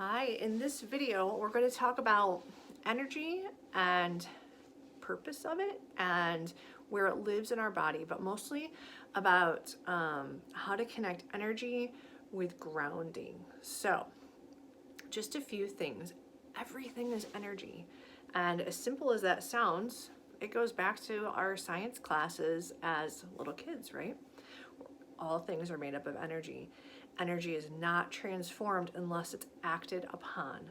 Hi, in this video, we're going to talk about energy and purpose of it and where it lives in our body, but mostly about how to connect energy with grounding. So, just a few things. Everything is energy. And as simple as that sounds, it goes back to our science classes as little kids, right? All things are made up of energy. Energy is not transformed unless it's acted upon.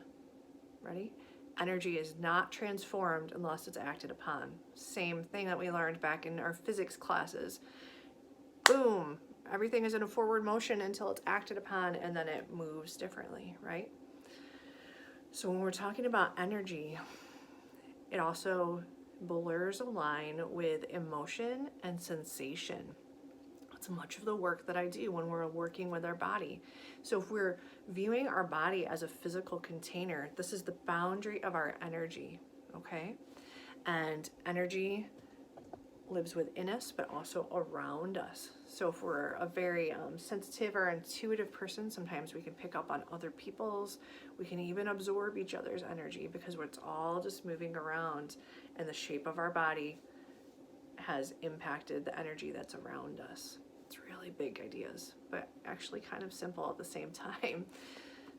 Ready? Energy is not transformed unless it's acted upon. Same thing that we learned back in our physics classes. Boom! Everything is in a forward motion until it's acted upon and then it moves differently, right? So when we're talking about energy, it also blurs a line with emotion and sensation. It's much of the work that I do when we're working with our body. So if we're viewing our body as a physical container, this is the boundary of our energy, okay? And energy lives within us, but also around us. So if we're a very sensitive or intuitive person, sometimes we can pick up on other people's. We can even absorb each other's energy because it's all just moving around, and the shape of our body has impacted the energy that's around us. It's really big ideas, but actually kind of simple at the same time.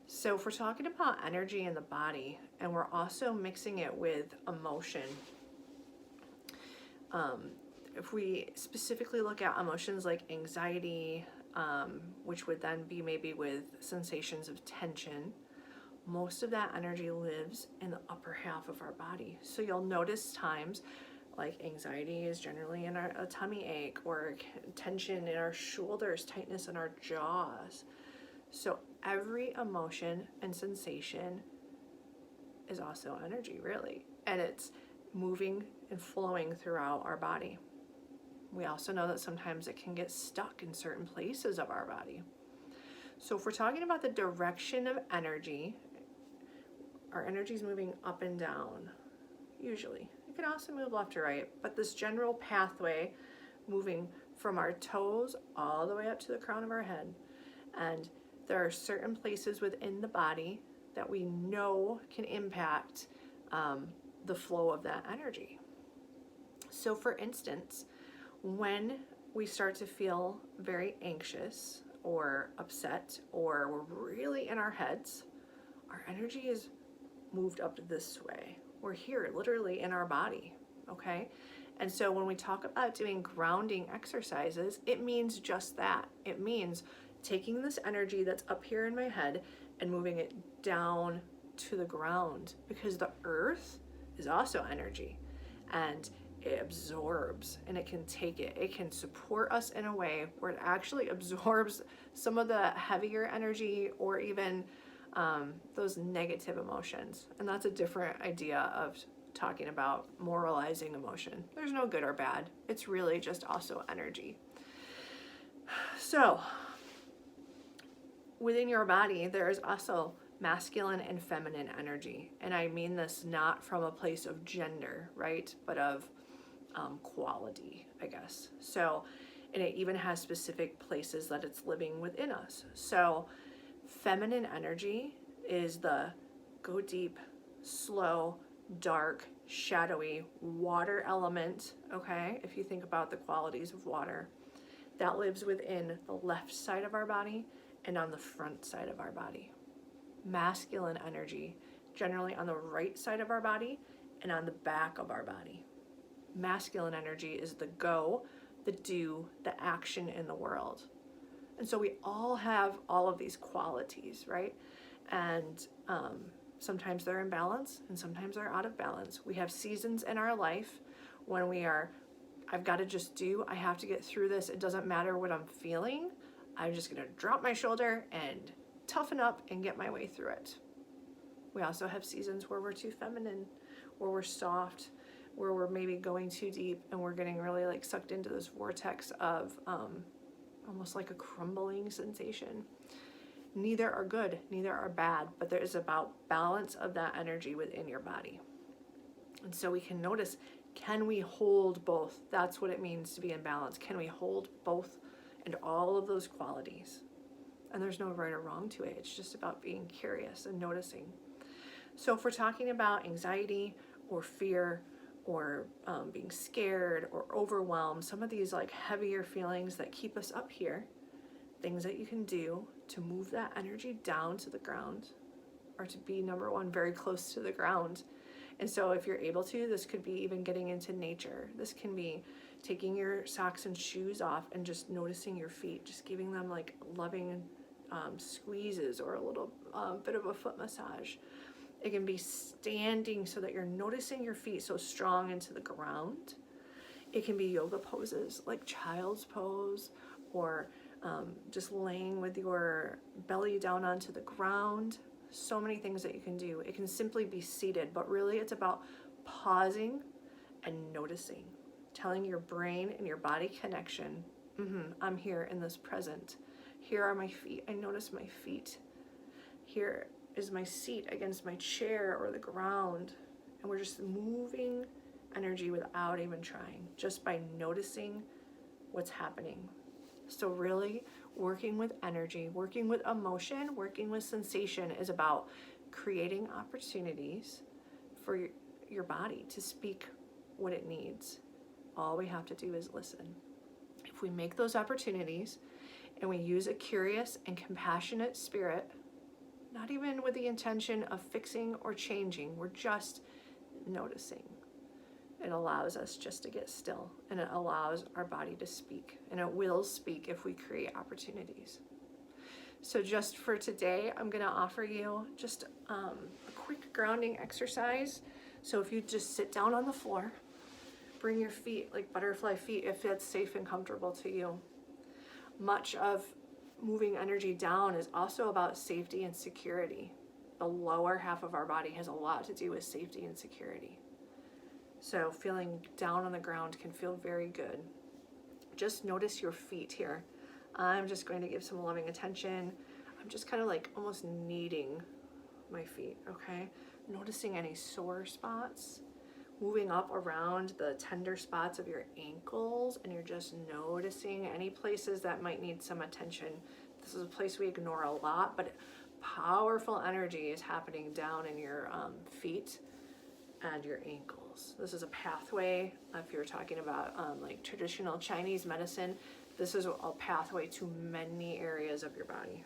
So if we're talking about energy in the body and we're also mixing it with emotion, if we specifically look at emotions like anxiety, which would then be maybe with sensations of tension, most of that energy lives in the upper half of our body. So you'll notice times like anxiety is generally in a tummy ache, or tension in our shoulders, tightness in our jaws. So every emotion and sensation is also energy, really, and it's moving and flowing throughout our body. We also know that sometimes it can get stuck in certain places of our body. So if we're talking about the direction of energy, our energy is moving up and down, usually. It can also move left to right, but this general pathway moving from our toes all the way up to the crown of our head. And there are certain places within the body that we know can impact the flow of that energy. So for instance, when we start to feel very anxious or upset, or we're really in our heads, our energy is moved up this way. We're here literally in our body, okay? And so when we talk about doing grounding exercises, it means just that. It means taking this energy that's up here in my head and moving it down to the ground, because the earth is also energy, and it absorbs, and it can take it. It can support us in a way where it actually absorbs some of the heavier energy or even those negative emotions. And that's a different idea of talking about moralizing emotion. There's no good or bad. It's really just also energy. So within your body, there is also masculine and feminine energy. And I mean this not from a place of gender, right? But of quality, I guess. So, and it even has specific places that it's living within us. So feminine energy is the go deep, slow, dark, shadowy water element, okay? If you think about the qualities of water, that lives within the left side of our body and on the front side of our body. Masculine energy, generally on the right side of our body and on the back of our body. Masculine energy is the go, the do, the action in the world. And so we all have all of these qualities, right? And sometimes they're in balance and sometimes they're out of balance. We have seasons in our life when we are, I've got to just do, I have to get through this. It doesn't matter what I'm feeling. I'm just going to drop my shoulder and toughen up and get my way through it. We also have seasons where we're too feminine, where we're soft, where we're maybe going too deep and we're getting really like sucked into this vortex of almost like a crumbling sensation. Neither are good, neither are bad, but there is about balance of that energy within your body. And so we can notice, can we hold both? That's what it means to be in balance. Can we hold both and all of those qualities? And there's no right or wrong to it. It's just about being curious and noticing. So if we're talking about anxiety or fear or being scared or overwhelmed, some of these like heavier feelings that keep us up here, things that you can do to move that energy down to the ground, or to be, number one, very close to the ground. And so if you're able to, this could be even getting into nature. This can be taking your socks and shoes off and just noticing your feet, just giving them like loving squeezes or a little bit of a foot massage. It can be standing so that you're noticing your feet so strong into the ground. It can be yoga poses like child's pose, or just laying with your belly down onto the ground. So many things that you can do. It can simply be seated, but really it's about pausing and noticing, telling your brain and your body connection, I'm here in this present. Here are my feet. I notice my feet. Here is my seat against my chair or the ground. And we're just moving energy without even trying, just by noticing what's happening. So really, working with energy, working with emotion, working with sensation is about creating opportunities for your body to speak what it needs. All we have to do is listen. If we make those opportunities and we use a curious and compassionate spirit, not even with the intention of fixing or changing, we're just noticing. It allows us just to get still, and it allows our body to speak, and it will speak if we create opportunities. So just for today, I'm going to offer you just a quick grounding exercise. So if you just sit down on the floor, bring your feet like butterfly feet if that's safe and comfortable to you. Much of moving energy down is also about safety and security. The lower half of our body has a lot to do with safety and security. So feeling down on the ground can feel very good. Just notice your feet here. I'm just going to give some loving attention. I'm just kind of like almost kneading my feet, okay? Noticing any sore spots, moving up around the tender spots of your ankles, and you're just noticing any places that might need some attention. This is a place we ignore a lot, but powerful energy is happening down in your feet and your ankles. This is a pathway. If you're talking about like traditional Chinese medicine, this is a pathway to many areas of your body.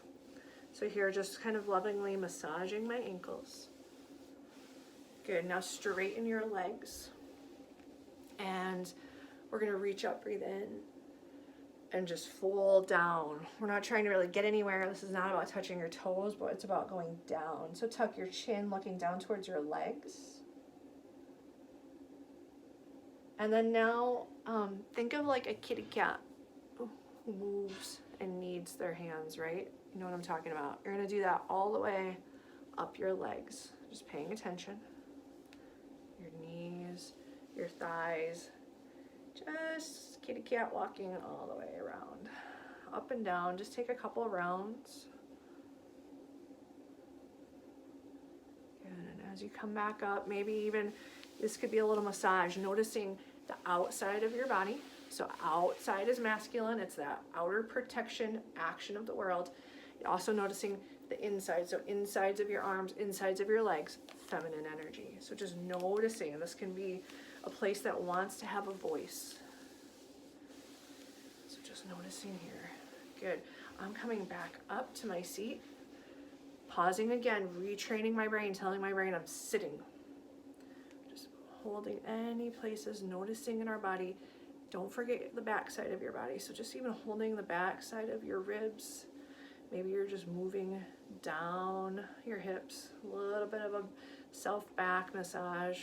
So here, just kind of lovingly massaging my ankles. Good, now straighten your legs. And we're gonna reach up, breathe in, and just fold down. We're not trying to really get anywhere. This is not about touching your toes, but it's about going down. So tuck your chin, looking down towards your legs. And then now, think of like a kitty cat who moves and needs their hands, right? You know what I'm talking about. You're gonna do that all the way up your legs. Just paying attention. Your knees, your thighs. Just kitty cat walking all the way around. Up and down, just take a couple of rounds. Good, and as you come back up, maybe even this could be a little massage, noticing the outside of your body. So outside is masculine, it's that outer protection action of the world. You're also noticing the inside, so insides of your arms, insides of your legs, feminine energy. So just noticing, and this can be a place that wants to have a voice. So just noticing here. Good. I'm coming back up to my seat, pausing again, retraining my brain, telling my brain I'm sitting. Just holding any places, noticing in our body. Don't forget the back side of your body. So just even holding the back side of your ribs. Maybe you're just moving down your hips, a little bit of a self back massage.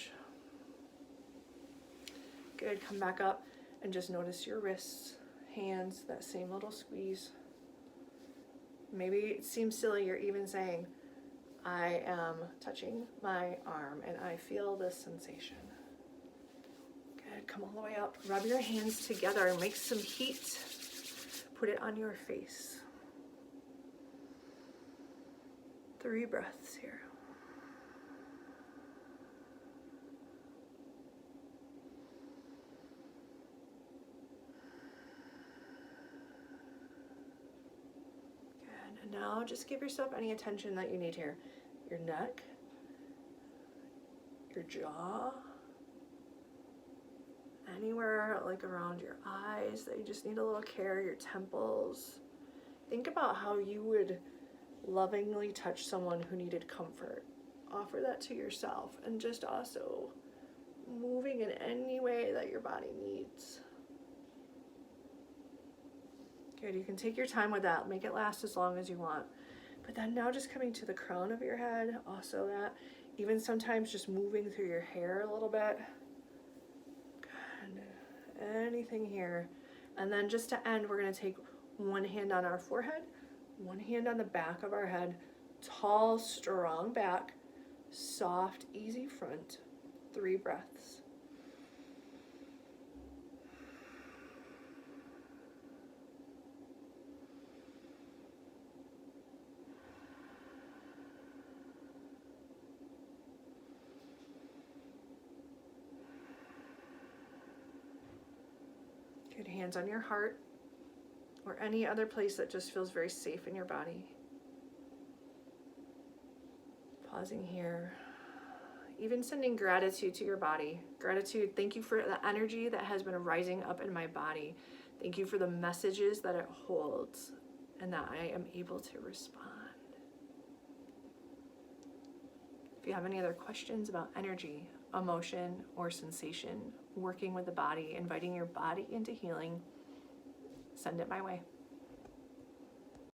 Good, come back up and just notice your wrists, hands, that same little squeeze. Maybe it seems silly, you're even saying, I am touching my arm and I feel this sensation. Good, come all the way up. Rub your hands together and make some heat. Put it on your face. 3 breaths here. Good, and now just give yourself any attention that you need here. Your neck, your jaw, anywhere like around your eyes that you just need a little care, your temples. Think about how you would lovingly touch someone who needed comfort. Offer that to yourself, and just also moving in any way that your body needs. Good, you can take your time with that, make it last as long as you want. But then now just coming to the crown of your head, also that, even sometimes just moving through your hair a little bit. Good, anything here. And then just to end, we're gonna take one hand on our forehead, one hand on the back of our head, tall, strong back, soft, easy front, 3 breaths. Good, hands on your heart or any other place that just feels very safe in your body. Pausing here. Even sending gratitude to your body. Gratitude, thank you for the energy that has been rising up in my body. Thank you for the messages that it holds and that I am able to respond. If you have any other questions about energy, emotion, or sensation, working with the body, inviting your body into healing, send it my way.